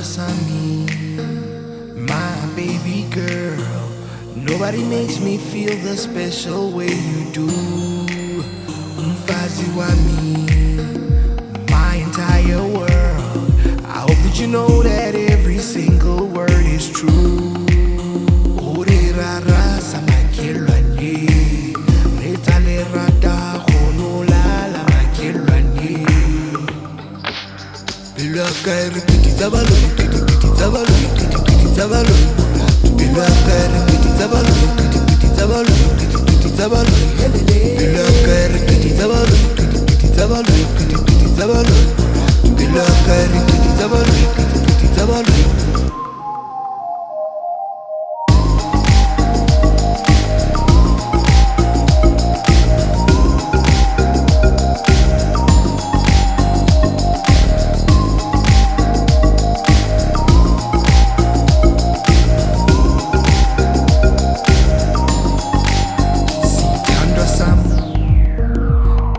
Sami, my baby girl. Nobody makes me feel the special way you do. Umfazi wami, my entire world. I hope that you know that every single word is true. Orirara samakiranye, retale rada khonola makiranye. Bilakar kiti zabalu, kiti zabalu, kiti zabalu. Bilakar kiti zabalu, kiti zabalu, kiti zabalu. Bilakar kiti zabalu, kiti zabalu, kiti zabalu. Bilakar kiti zabalu, kiti zabalu.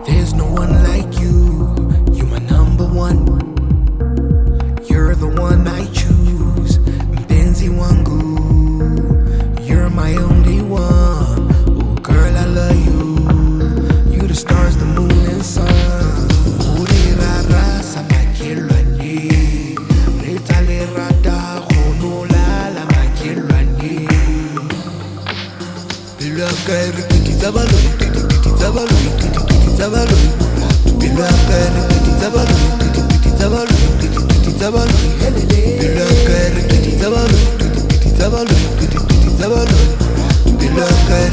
There's no one like you. You're my number one. You're the one I choose. Mpenzi wangu. You're my only one. Oh girl, I love you. You the stars, the moon and sun. Urirara samakiranye. Retale rada khonola la makiranye. Bilakar kiti zabalu, kiti zabalu, kiti zabalu. Bilakar kiti zabalu, kiti zabalu, kiti zabalu. Bilakar kiti zabalu, kiti zabalu, kiti zabalu. Bilakar